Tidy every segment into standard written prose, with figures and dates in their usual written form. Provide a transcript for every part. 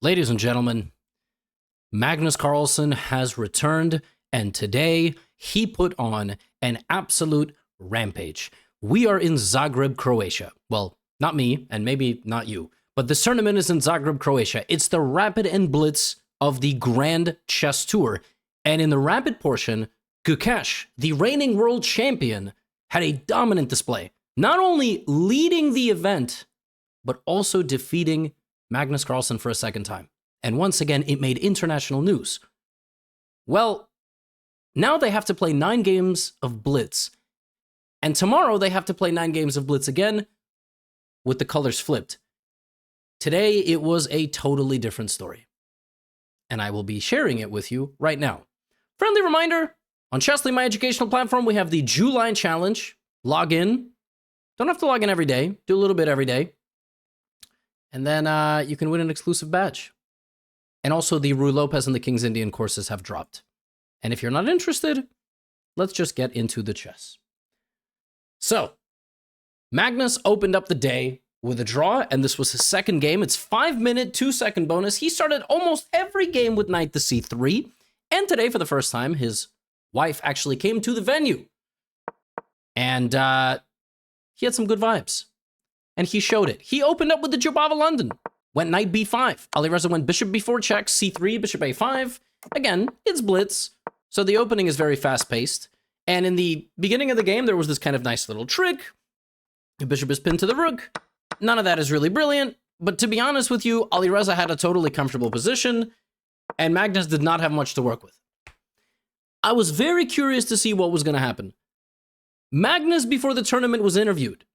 Ladies and gentlemen, Magnus Carlsen has returned, and today he put on an absolute rampage. We are in Zagreb, Croatia. Well, not me, and maybe not you, but this tournament is in Zagreb, Croatia. It's the Rapid and Blitz of the Grand Chess Tour, and in the Rapid portion, Gukesh, the reigning world champion, had a dominant display, not only leading the event, but also defeating Magnus Carlsen for a second time. And once again, it made international news. Well, now they have to play 9 games of Blitz. And tomorrow they have to play 9 games of Blitz again with the colors flipped. Today, it was a totally different story. And I will be sharing it with you right now. Friendly reminder, on Chessly, my educational platform, we have the July Challenge. Log in. Don't have to log in every day. Do a little bit every day. And then you can win an exclusive badge. And also the Rui Lopez and the King's Indian courses have dropped. And if you're not interested, let's just get into the chess. So, Magnus opened up the day with a draw, and this was his second game. It's 5-minute, 2-second bonus. He started almost every game with knight to c3. And today, for the first time, his wife actually came to the venue. And he had some good vibes. And he showed it. He opened up with the Jobava London. Went knight b5. Alireza went bishop b4 check, c3, bishop a5. Again, it's blitz, so the opening is very fast-paced. And in the beginning of the game, there was this kind of nice little trick. The bishop is pinned to the rook. None of that is really brilliant, but to be honest with you, Alireza had a totally comfortable position, and Magnus did not have much to work with. I was very curious to see what was going to happen. Magnus, before the tournament, was interviewed.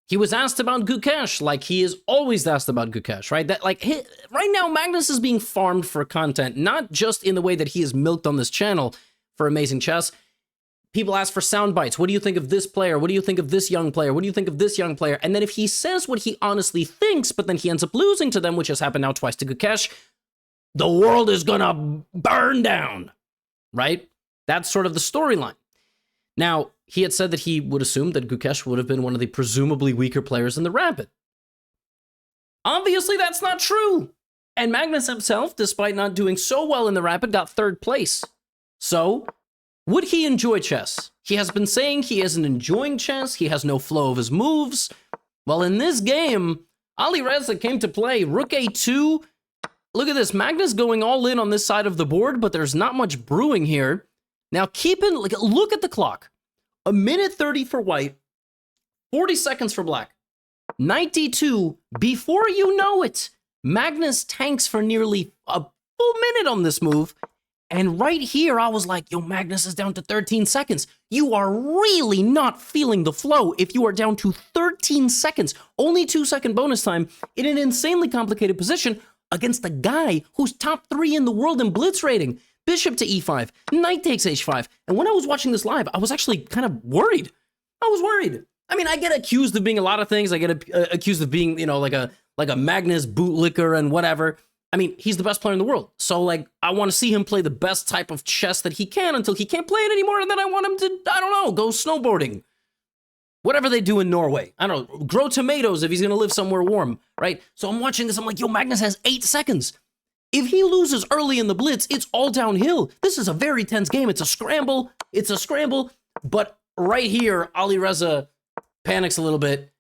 He was asked about Gukesh, like he is always asked about Gukesh, right? Right now, Magnus is being farmed for content, not just in the way that he is milked on this channel for amazing chess. People ask for sound bites. What do you think of this player? What do you think of this young player? What do you think of this young player? And then if he says what he honestly thinks, but then he ends up losing to them, which has happened now twice to Gukesh, the world is gonna burn down, right? That's sort of the storyline. Now, he had said that he would assume that Gukesh would have been one of the presumably weaker players in the Rapid. Obviously, that's not true. And Magnus himself, despite not doing so well in the Rapid, got 3rd place. So, would he enjoy chess? He has been saying he isn't enjoying chess. He has no flow of his moves. Well, in this game, Alireza came to play rook a2. Look at this. Magnus going all in on this side of the board, but there's not much brewing here. Now, look at the clock. 1:30 for white, 40 seconds for black. 92, before you know it, Magnus tanks for nearly a full minute on this move. And right here, I was like, yo, Magnus is down to 13 seconds. You are really not feeling the flow if you are down to 13 seconds. Only 2-second bonus time in an insanely complicated position against a guy who's top 3 in the world in blitz rating. Bishop to e5, knight takes h5. And when I was watching this live, I was actually kind of worried. I was worried. I mean, I get accused of being a lot of things. I get accused of being, like a Magnus bootlicker and whatever. I mean, he's the best player in the world. So, I want to see him play the best type of chess that he can until he can't play it anymore. And then I want him to, go snowboarding. Whatever they do in Norway. I don't know, grow tomatoes if he's going to live somewhere warm, right? So I'm watching this. I'm like, yo, Magnus has 8 seconds. If he loses early in the blitz, it's all downhill. This is a very tense game. It's a scramble. But right here, Alireza panics a little bit,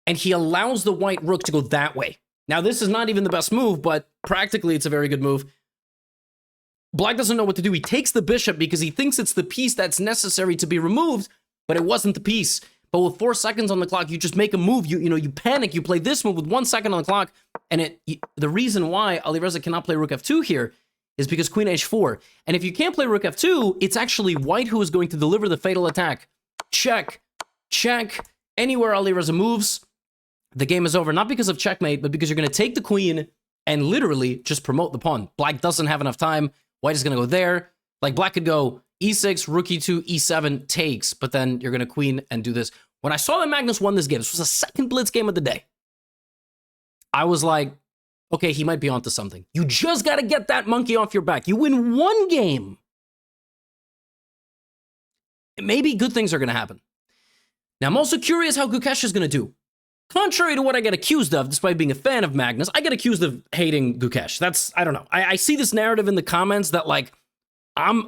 and he allows the white rook to go that way. Now, this is not even the best move, but practically it's a very good move. Black doesn't know what to do. He takes the bishop because he thinks it's the piece that's necessary to be removed, but it wasn't the piece. But with 4 seconds on the clock, you just make a move. You panic. You play this move with 1 second on the clock. And the reason why Alireza cannot play rook f2 here is because queen h4. And if you can't play rook f2, it's actually white who is going to deliver the fatal attack. Check. Check. Anywhere Alireza moves, the game is over. Not because of checkmate, but because you're going to take the queen and literally just promote the pawn. Black doesn't have enough time. White is going to go there. Black could go e6, rook e2, e7, takes, but then you're going to queen and do this. When I saw that Magnus won this game, this was the second blitz game of the day. I was like, okay, he might be onto something. You just got to get that monkey off your back. You win 1 game. Maybe good things are going to happen. Now, I'm also curious how Gukesh is going to do. contrary to what I get accused of, despite being a fan of Magnus, I get accused of hating Gukesh. That's, I don't know. I see this narrative in the comments that, like, I'm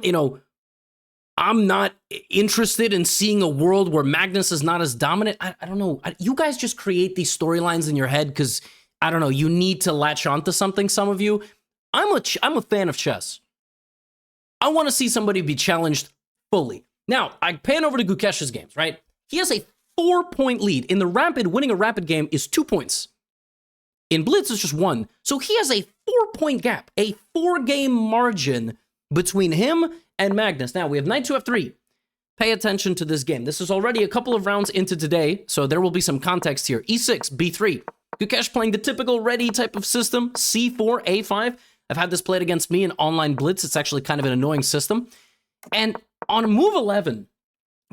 not interested in seeing a world where Magnus is not as dominant. I don't know. You guys just create these storylines in your head because, I don't know, you need to latch onto something, some of you. I'm a fan of chess. I want to see somebody be challenged fully. Now, I pan over to Gukesh's games, right? He has a 4-point lead. In the rapid, winning a rapid game is 2 points. In blitz, it's just 1. So he has a 4-point gap, a 4-game margin between him and Magnus. Now, we have knight to f3. Pay attention to this game. This is already a couple of rounds into today, so there will be some context here. e6, b3. Gukesh playing the typical ready type of system, c4, a5. I've had this played against me in online blitz. It's actually kind of an annoying system. And on move 11,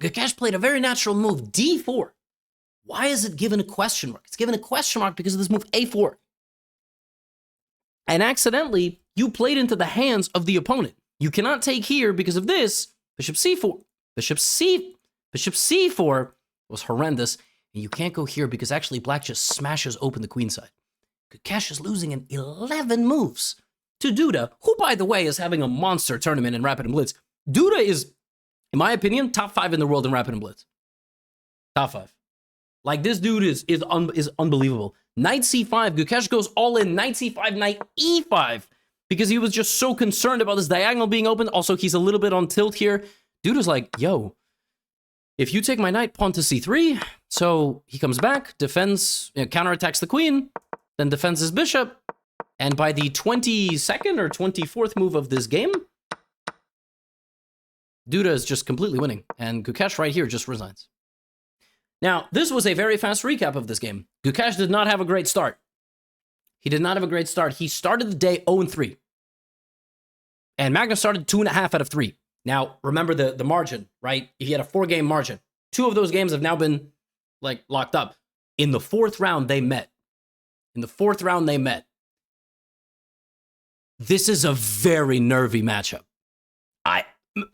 Gukesh played a very natural move, d4. Why is it given a question mark? It's given a question mark because of this move, a4. And accidentally, you played into the hands of the opponent. You cannot take here because of this. Bishop c4. Bishop c4 was horrendous. And you can't go here because actually black just smashes open the queen side. Gukesh is losing in 11 moves to Duda, who, by the way, is having a monster tournament in Rapid and Blitz. Duda is, in my opinion, top 5 in the world in Rapid and Blitz. Top 5. Like, this dude is unbelievable. Knight c5, Gukesh goes all in. Knight c5, knight e5. Because he was just so concerned about this diagonal being open. Also, he's a little bit on tilt here. Dude is like, yo, if you take my knight, pawn to c3. So he comes back, defends, counterattacks the queen, then defends his bishop. And by the 22nd or 24th move of this game, Duda is just completely winning. And Gukesh right here just resigns. Now, this was a very fast recap of this game. Gukesh did not have a great start. He did not have a great start. He started the day 0-3. And Magnus started 2.5 out of 3. Now, remember the margin, right? He had a 4-game margin. 2 of those games have now been, like, locked up. In the 4th round, they met. This is a very nervy matchup.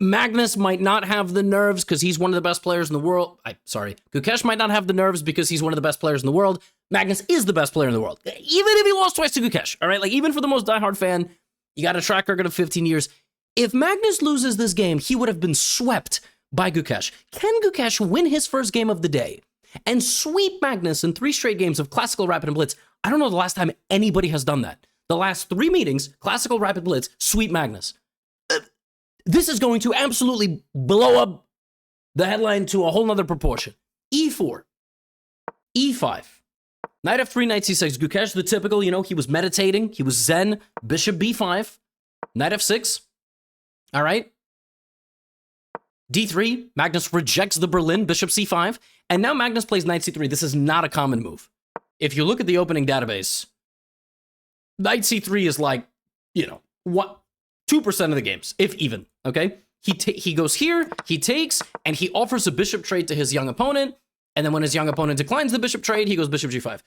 Magnus might not have the nerves because he's one of the best players in the world. Gukesh might not have the nerves because he's one of the best players in the world. Magnus is the best player in the world. Even if he lost twice to Gukesh, all right? Like, even for the most diehard fan, you got a track record of 15 years. If Magnus loses this game, he would have been swept by Gukesh. Can Gukesh win his first game of the day and sweep Magnus in 3 straight games of Classical, Rapid, and Blitz? I don't know the last time anybody has done that. The last 3 meetings, Classical, Rapid, Blitz, sweep Magnus. This is going to absolutely blow up the headline to a whole nother proportion. e4, e5, knight f3, knight c6. Gukesh, the typical, he was meditating, he was zen. Bishop b5, knight f6. All right. d3, Magnus rejects the Berlin, bishop c5. And now Magnus plays knight c3. This is not a common move. If you look at the opening database, knight c3 is like, 2% of the games, if even, okay? He goes here, he takes, and he offers a bishop trade to his young opponent, and then when his young opponent declines the bishop trade, he goes bishop g5.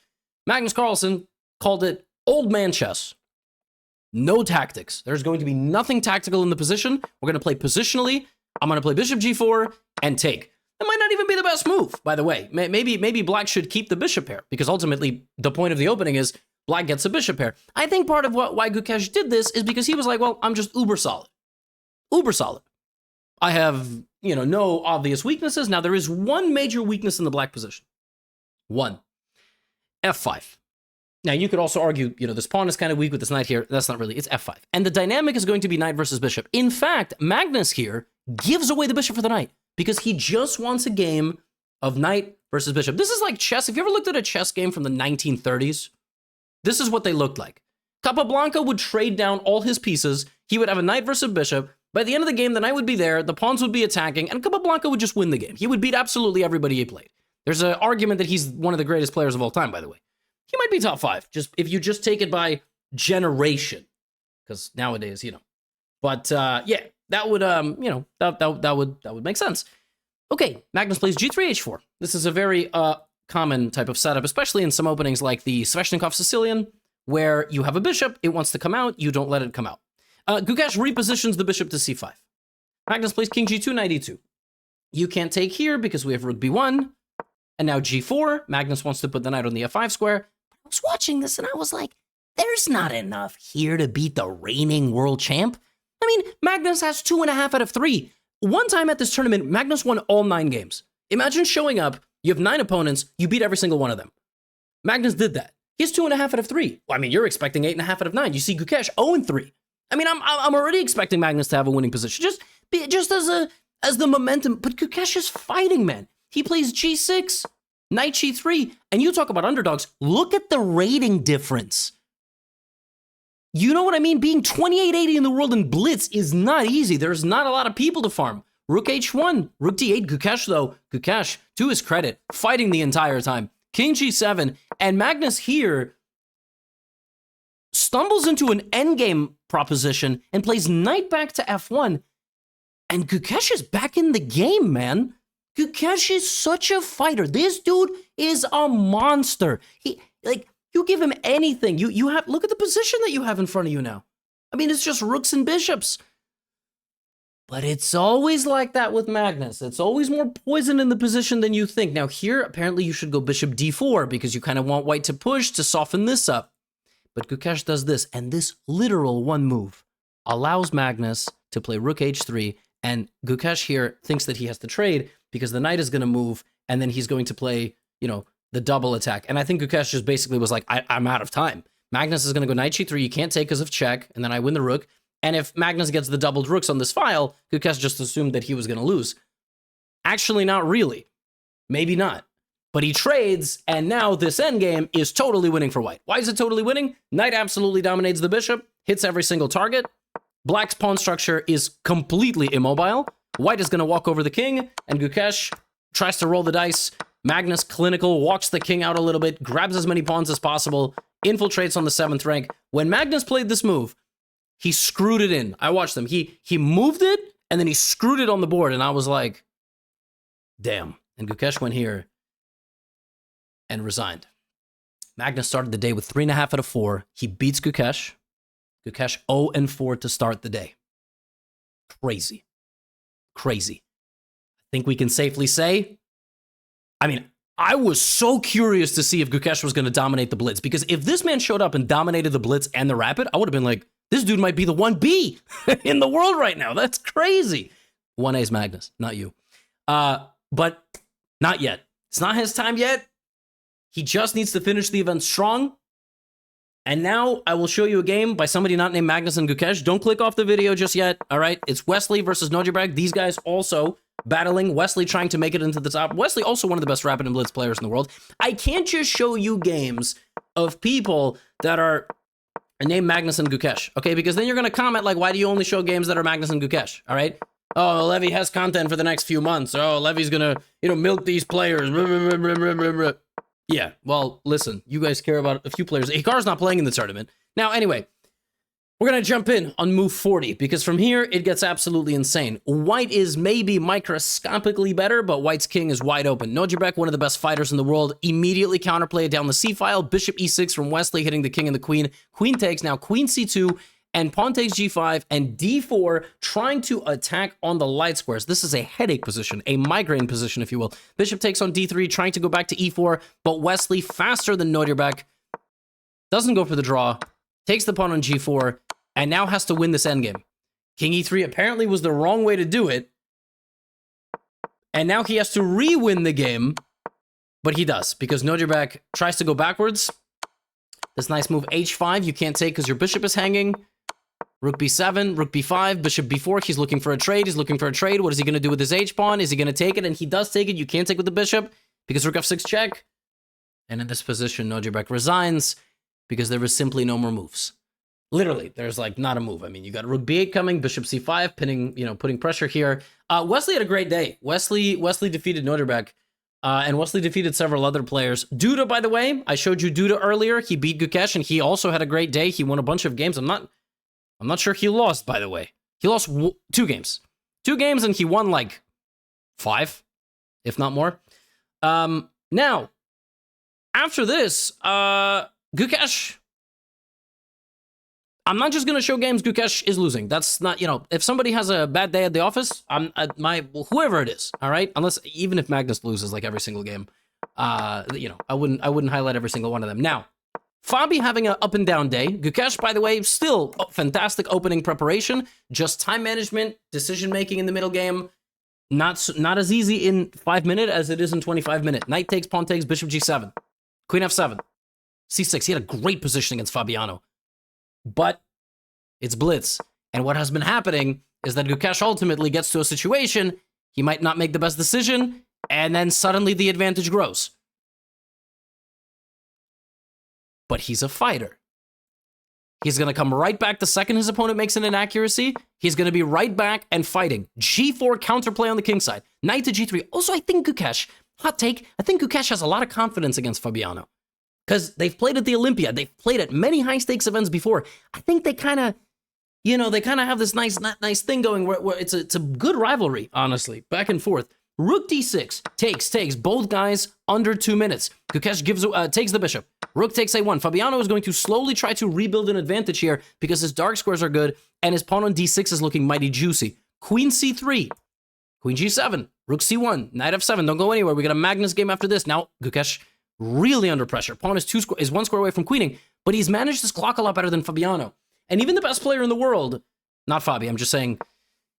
Magnus Carlsen called it old man chess. No tactics. There's going to be nothing tactical in the position. We're going to play positionally. I'm going to play bishop g4 and take. That might not even be the best move, by the way. Maybe black should keep the bishop pair, because ultimately the point of the opening is black gets a bishop pair. I think part of why Gukesh did this is because he was like, well, I'm just uber solid. Uber solid. I have, no obvious weaknesses. Now, there is one major weakness in the black position. One. f5. Now, you could also argue, this pawn is kind of weak with this knight here. That's not really. It's f5. And the dynamic is going to be knight versus bishop. In fact, Magnus here gives away the bishop for the knight because he just wants a game of knight versus bishop. This is like chess. If you ever looked at a chess game from the 1930s, this is what they looked like. Capablanca would trade down all his pieces. He would have a knight versus bishop. By the end of the game, the knight would be there, the pawns would be attacking, and Capablanca would just win the game. He would beat absolutely everybody he played. There's an argument that he's one of the greatest players of all time, by the way. He might be top 5, if you just take it by generation. Because nowadays, But, yeah, that would, that would make sense. Okay, Magnus plays g3, h4. This is a very common type of setup, especially in some openings like the Sveshnikov Sicilian, where you have a bishop, it wants to come out, you don't let it come out. Gukesh repositions the bishop to c5. Magnus plays king g2, knight e2. You can't take here because we have rook b1, And now g4, Magnus wants to put the knight on the f5 square. I was watching this and I was like, there's not enough here to beat the reigning world champ. I mean, Magnus has 2.5 out of 3. One time at this tournament, Magnus won all 9 games. Imagine showing up, you have 9 opponents, you beat every single one of them. Magnus did that. He has 2.5 out of 3. Well, I mean, you're expecting 8.5 out of 9. You see Gukesh 0-3. I mean, I'm already expecting Magnus to have a winning position, just as the momentum. But Gukesh is fighting, man. He plays g6, knight g3, and you talk about underdogs. Look at the rating difference. You know what I mean? Being 2880 in the world in blitz is not easy. There's not a lot of people to farm. Rook h1, rook d8. Gukesh, though, Gukesh, to his credit, fighting the entire time. King g7, and Magnus here stumbles into an endgame proposition and plays knight back to f1, and Gukesh is back in the game, man. Gukesh is such a fighter. This dude is a monster. You give him anything. You have, look at the position that you have in front of you now. I mean, it's just rooks and bishops. But it's always like that with Magnus. It's always more poison in the position than you think. Now here, apparently you should go bishop d4 because you kind of want white to push to soften this up. But Gukesh does this, and this literal one move allows Magnus to play rook h3, and Gukesh here thinks that he has to trade because the knight is going to move, and then he's going to play, the double attack. And I think Gukesh just basically was like, I'm out of time. Magnus is going to go knight g3, you can't take because of check, and then I win the rook. And if Magnus gets the doubled rooks on this file, Gukesh just assumed that he was going to lose. Actually, not really. Maybe not. But he trades, and now this endgame is totally winning for white. Why is it totally winning? Knight absolutely dominates the bishop, hits every single target. Black's pawn structure is completely immobile. White is going to walk over the king, and Gukesh tries to roll the dice. Magnus, clinical, walks the king out a little bit, grabs as many pawns as possible, infiltrates on the 7th rank. When Magnus played this move, he screwed it in. I watched him. He moved it, and then he screwed it on the board, and I was like, damn. And Gukesh went here and resigned. Magnus started the day with 3.5 out of 4. He beats Gukesh. Gukesh 0-4 to start the day. Crazy. Crazy. I think we can safely say, I mean, I was so curious to see if Gukesh was going to dominate the blitz, because if this man showed up and dominated the blitz and the rapid, I would have been like, this dude might be the 1B in the world right now. That's crazy. 1A is Magnus, not you. But not yet. It's not his time yet. He just needs to finish the event strong. And now I will show you a game by somebody not named Magnus and Gukesh. Don't click off the video just yet, all right? It's Wesley versus Nojibrak. These guys also battling. Wesley trying to make it into the top. Wesley also one of the best rapid and blitz players in the world. I can't just show you games of people that are named Magnus and Gukesh, okay? Because then you're going to comment like, why do you only show games that are Magnus and Gukesh, all right? Oh, Levy has content for the next few months. Oh, Levy's going to, milk these players. Yeah, well, listen, you guys care about a few players. Hikar's not playing in the tournament. Now, anyway, we're going to jump in on move 40, because from here, it gets absolutely insane. White is maybe microscopically better, but White's king is wide open. Nojibrak, one of the best fighters in the world, immediately counterplay it down the c-file. Bishop e6 from Wesley, hitting the king and the queen. Queen takes, now queen c2, and pawn takes g5, and d4, trying to attack on the light squares. This is a headache position, a migraine position, if you will. Bishop takes on d3, trying to go back to e4, but Wesley, faster than Nojibrak, doesn't go for the draw, takes the pawn on g4, and now has to win this endgame. King e3 apparently was the wrong way to do it, and now he has to re-win the game, but he does, because Nojibrak tries to go backwards. This nice move, h5, you can't take because your bishop is hanging. Rook b7, rook b5, bishop b4. He's looking for a trade. He's looking for a trade. What is he going to do with his h-pawn? Is he going to take it? And he does take it. You can't take with the bishop because rook f6 check. And in this position, Nojibrak resigns because there is simply no more moves. Literally, there's like not a move. I mean, you got rook b8 coming, bishop c5, pinning, putting pressure here. Wesley had a great day. Wesley defeated Nojibrak. And Wesley defeated several other players. Duda, by the way, I showed you Duda earlier. He beat Gukesh, and he also had a great day. He won a bunch of games. I'm not sure he lost, by the way. He lost 2 games. 2 games, and he won like 5, if not more. Now, after this, Gukesh, I'm not just going to show games Gukesh is losing. That's not, if somebody has a bad day at the office, whoever it is, all right? Even if Magnus loses like every single game, You know, I wouldn't highlight every single one of them. Now, Fabi having an up and down day. Gukesh, by the way, still fantastic opening preparation. Just time management, decision making in the middle game. Not as easy in 5 minutes as it is in 25 minutes. Knight takes, pawn takes, bishop g7, queen f7, c6. He had a great position against Fabiano, but it's blitz. And what has been happening is that Gukesh ultimately gets to a situation he might not make the best decision, and then suddenly the advantage grows. But he's a fighter. He's going to come right back the second his opponent makes an inaccuracy. He's going to be right back and fighting. G4 counterplay on the king side. Knight to G3. Also, I think Gukesh, hot take, I think Gukesh has a lot of confidence against Fabiano. Because they've played at the Olympia. They've played at many high-stakes events before. I think they kind of, you know, they kind of have this nice thing going where it's a good rivalry, honestly. Back and forth. Rook d6, takes, both guys under 2 minutes. Gukesh takes the bishop. Rook takes a1. Fabiano is going to slowly try to rebuild an advantage here because his dark squares are good and his pawn on d6 is looking mighty juicy. Queen c3, queen g7, rook c1, knight f7. Don't go anywhere. We got a Magnus game after this. Now Gukesh really under pressure. Pawn is 1 square away from queening, but he's managed his clock a lot better than Fabiano. And even the best player in the world, not Fabi, I'm just saying,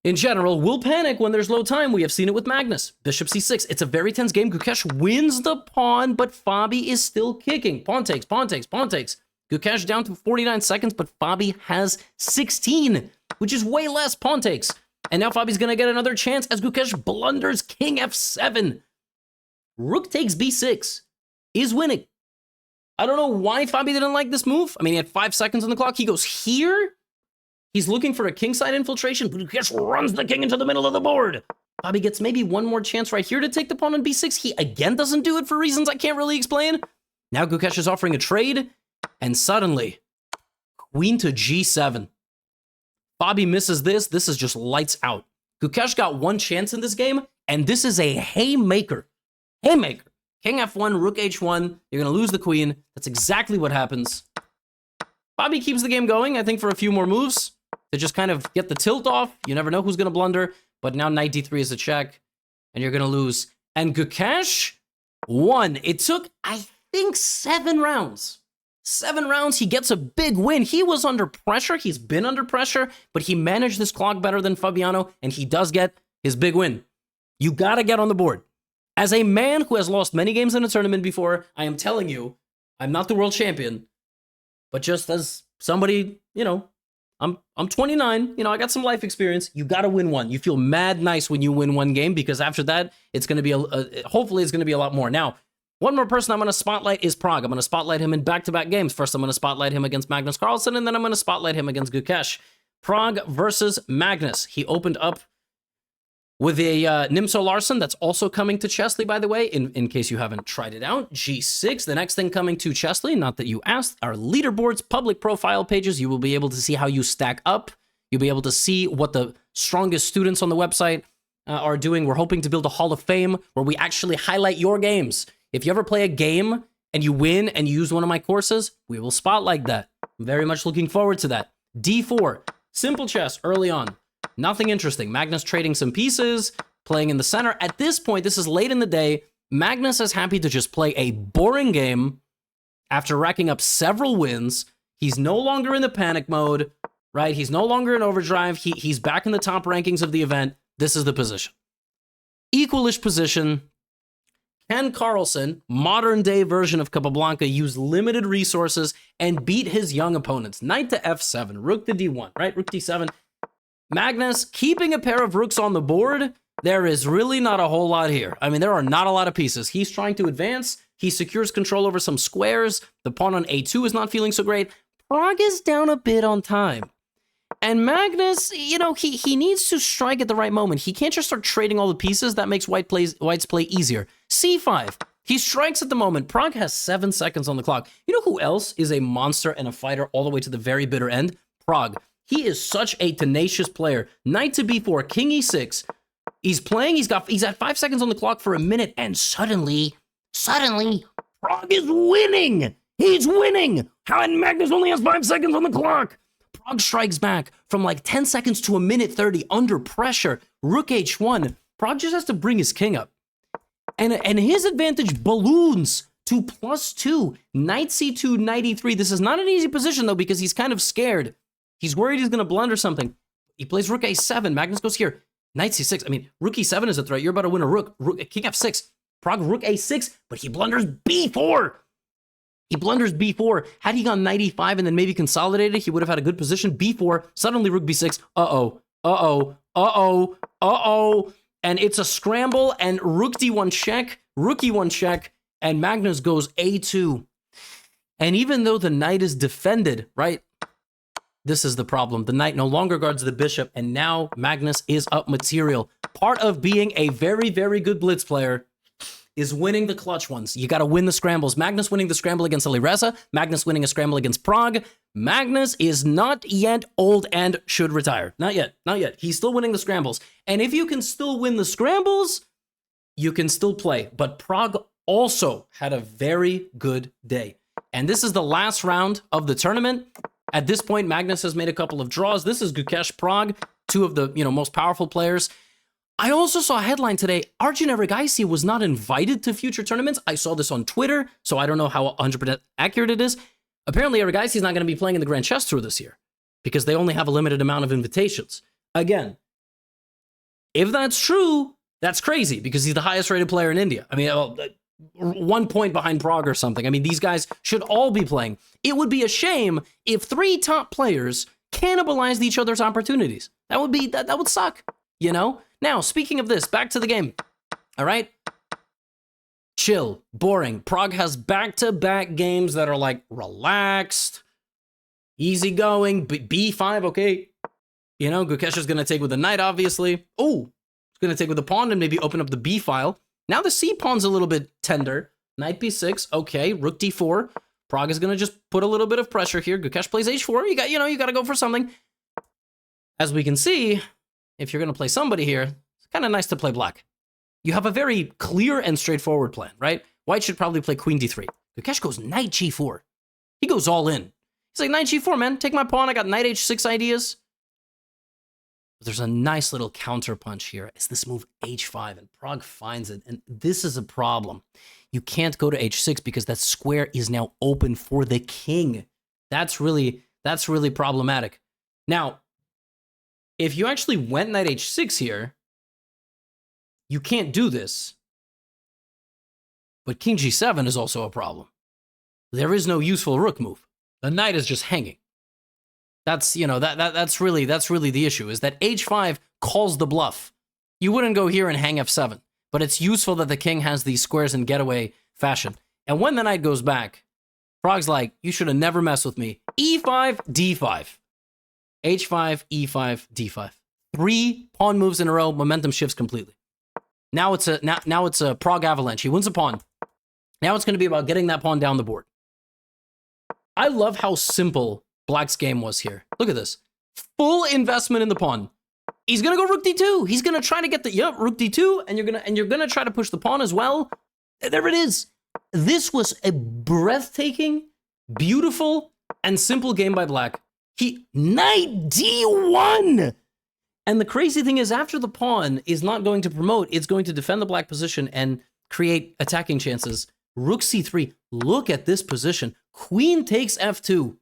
in general, will panic when there's low time. We have seen it with Magnus. Bishop c6. It's a very tense game. Gukesh wins the pawn, but Fabi is still kicking. Pawn takes, pawn takes, pawn takes. Gukesh down to 49 seconds, but Fabi has 16, which is way less. Pawn takes. And now Fabi's going to get another chance as Gukesh blunders king f7. Rook takes b6 is winning. I don't know why Fabi didn't like this move. I mean, he had 5 seconds on the clock. He goes here. He's looking for a kingside infiltration, but Gukesh runs the king into the middle of the board. Fabi gets maybe one more chance right here to take the pawn on b6. He again doesn't do it for reasons I can't really explain. Now Gukesh is offering a trade, and suddenly, queen to g7. Fabi misses this. This is just lights out. Gukesh got one chance in this game, and this is a haymaker. Haymaker. King f1, rook h1. You're going to lose the queen. That's exactly what happens. Fabi keeps the game going, I think, for a few more moves to just kind of get the tilt off. You never know who's going to blunder, but now knight d3 is a check, and you're going to lose. And Gukesh won. It took, I think, 7 rounds. 7 rounds, he gets a big win. He was under pressure. He's been under pressure, but he managed this clock better than Fabiano, and he does get his big win. You got to get on the board. As a man who has lost many games in a tournament before, I am telling you, I'm not the world champion, but just as somebody, you know, I'm 29, you know, I got some life experience. You got to win one. You feel mad nice when you win one game because after that, it's going to be, hopefully it's going to be a lot more. Now, one more person I'm going to spotlight is Pragg. I'm going to spotlight him in back-to-back games. First, I'm going to spotlight him against Magnus Carlsen, and then I'm going to spotlight him against Gukesh. Pragg versus Magnus. He opened up with a Nimso Larsen that's also coming to Chesley, by the way, in case you haven't tried it out. G6, the next thing coming to Chesley, not that you asked, are leaderboards, public profile pages. You will be able to see how you stack up. You'll be able to see what the strongest students on the website are doing. We're hoping to build a Hall of Fame where we actually highlight your games. If you ever play a game and you win and you use one of my courses, we will spotlight that. I'm very much looking forward to that. D4, simple chess early on. Nothing interesting. Magnus trading some pieces, playing in the center. At this point, this is late in the day. Magnus is happy to just play a boring game after racking up several wins. He's no longer in the panic mode, right? He's no longer in overdrive. He's back in the top rankings of the event. This is the position. Equalish position. Can Carlsen, modern-day version of Capablanca, use limited resources and beat his young opponents? Knight to f7, rook to d1, right? Rook d7. Magnus, keeping a pair of rooks on the board, there is really not a whole lot here. I mean, there are not a lot of pieces. He's trying to advance. He secures control over some squares. The pawn on a2 is not feeling so great. Pragg is down a bit on time. And Magnus, you know, he needs to strike at the right moment. He can't just start trading all the pieces. That makes White's play easier. C5. He strikes at the moment. Pragg has 7 seconds on the clock. You know who else is a monster and a fighter all the way to the very bitter end? Pragg. He is such a tenacious player. Knight to b4, king e6. He's playing, he's at 5 seconds on the clock for a minute, and suddenly, Pragg is winning. He's winning. And Magnus only has 5 seconds on the clock. Pragg strikes back from like 10 seconds to a minute 30 under pressure. Rook h1. Pragg just has to bring his king up. And his advantage balloons to +2. Knight c2, knight e3. This is not an easy position, though, because he's kind of scared. He's worried he's going to blunder something. He plays rook a7. Magnus goes here. Knight c6. I mean, rook e7 is a threat. You're about to win a rook. King f6. Pragg rook a6, but he blunders b4. He blunders b4. Had he gone knight e5 and then maybe consolidated, he would have had a good position. b4, suddenly rook b6. Uh-oh, uh-oh, uh-oh, uh-oh. And it's a scramble, and rook d1 check, rook e1 check, and Magnus goes a2. And even though the knight is defended, right? This is the problem. The knight no longer guards the bishop, and now Magnus is up material. Part of being a very, very good blitz player is winning the clutch ones. You got to win the scrambles. Magnus winning the scramble against Alireza. Magnus winning a scramble against Pragg. Magnus is not yet old and should retire. Not yet. Not yet. He's still winning the scrambles. And if you can still win the scrambles, you can still play. But Pragg also had a very good day. And this is the last round of the tournament. At this point, Magnus has made a couple of draws. This is Gukesh, Pragg, two of the most powerful players. I also saw a headline today, Arjun Erigaisi was not invited to future tournaments. I saw this on Twitter, so I don't know how 100% accurate it is. Apparently, Erigaisi is not going to be playing in the Grand Chess Tour this year because they only have a limited amount of invitations. Again, if that's true, that's crazy because he's the highest rated player in India. I mean, 1 point behind Pragg or something. I mean, these guys should all be playing. It would be a shame if 3 top players cannibalized each other's opportunities. That would suck, Now, speaking of this, back to the game. All right? Chill, boring. Pragg has back-to-back games that are like relaxed, easygoing, b5, okay. Gukesh is going to take with the knight, obviously. Oh, he's going to take with the pawn and maybe open up the b file. Now the c pawn's a little bit tender. Knight b6, okay. Rook d4. Pragg is going to just put a little bit of pressure here. Gukesh plays h4. You got to go for something. As we can see, if you're going to play somebody here, it's kind of nice to play black. You have a very clear and straightforward plan, right? White should probably play queen d3. Gukesh goes knight g4. He goes all in. He's like, knight g4, man. Take my pawn. I got knight h6 ideas. But there's a nice little counter punch here. It's this move h5, and Pragg finds it. And this is a problem. You can't go to h6 because that square is now open for the king. That's really problematic. Now, if you actually went knight h6 here, you can't do this. But king g7 is also a problem. There is no useful rook move. The knight is just hanging. That's, that's really the issue, is that h5 calls the bluff. You wouldn't go here and hang f7, but it's useful that the king has these squares in getaway fashion. And when the knight goes back, Pragg's like, you should have never messed with me. e5, d5. h5, e5, d5. 3 pawn moves in a row, momentum shifts completely. Now it's a Pragg avalanche. He wins a pawn. Now it's going to be about getting that pawn down the board. I love how simple Black's game was here. Look at this. Full investment in the pawn. He's going to go rook d2. He's going to try to get the rook d2, and you're going to try to push the pawn as well. There it is. This was a breathtaking, beautiful, and simple game by Black. Knight d1. And the crazy thing is, after the pawn is not going to promote, it's going to defend the black position and create attacking chances. Rook c3. Look at this position. Queen takes f2.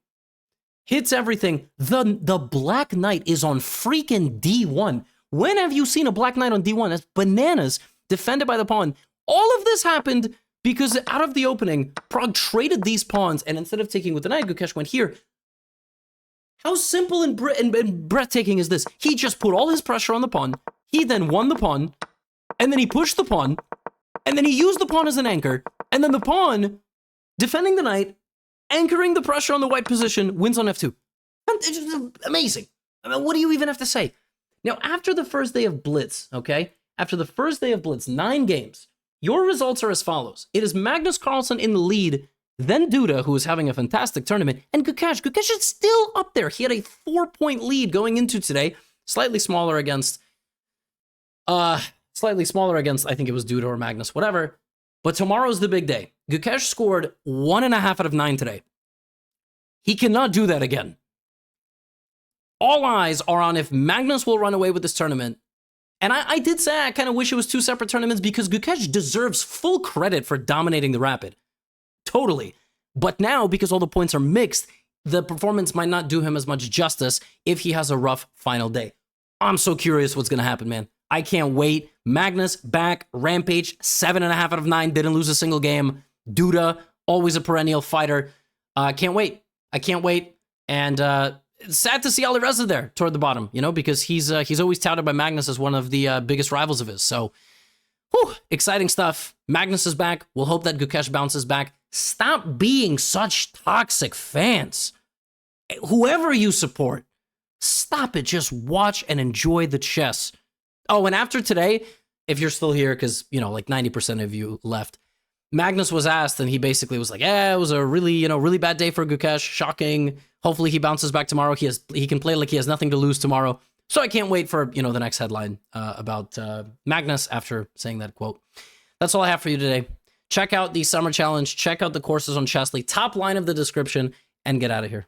Hits everything. The black knight is on freaking d1. When have you seen a black knight on d1? That's bananas. Defended by the pawn. All of this happened because out of the opening, Pragg traded these pawns, and instead of taking with the knight, Gukesh went here. How simple and breathtaking is this? He just put all his pressure on the pawn. He then won the pawn, and then he pushed the pawn, and then he used the pawn as an anchor, and then the pawn, defending the knight, anchoring the pressure on the white position, wins on f2. It's just amazing. I mean, what do you even have to say? Now, after the first day of Blitz, okay? After the first day of Blitz, 9 games, your results are as follows. It is Magnus Carlsen in the lead, then Duda, who is having a fantastic tournament, and Gukesh. Gukesh is still up there. He had a 4-point lead going into today. Slightly smaller against, I think it was Duda or Magnus, whatever. But tomorrow's the big day. Gukesh scored 1.5 out of 9 today. He cannot do that again. All eyes are on if Magnus will run away with this tournament And I did say I kind of wish it was 2 separate tournaments because Gukesh deserves full credit for dominating the Rapid. Totally. But now, because all the points are mixed, the performance might not do him as much justice if he has a rough final day. I'm so curious what's going to happen, man. I can't wait. Magnus back, Rampage, 7.5 out of 9, didn't lose a single game. Duda, always a perennial fighter. Can't wait. I can't wait. And it's sad to see Alireza there toward the bottom, you know, because he's always touted by Magnus as one of the biggest rivals of his. So, whew, exciting stuff. Magnus is back. We'll hope that Gukesh bounces back. Stop being such toxic fans. Whoever you support, stop it. Just watch and enjoy the chess. Oh, and after today, if you're still here, because, you know, like 90% of you left, Magnus was asked, and he basically was like, yeah, it was a really, really bad day for Gukesh. Shocking. Hopefully he bounces back tomorrow. He can play like he has nothing to lose tomorrow. So I can't wait for, the next headline about Magnus after saying that quote. That's all I have for you today. Check out the Summer Challenge. Check out the courses on Chessly. Top line of the description, and get out of here.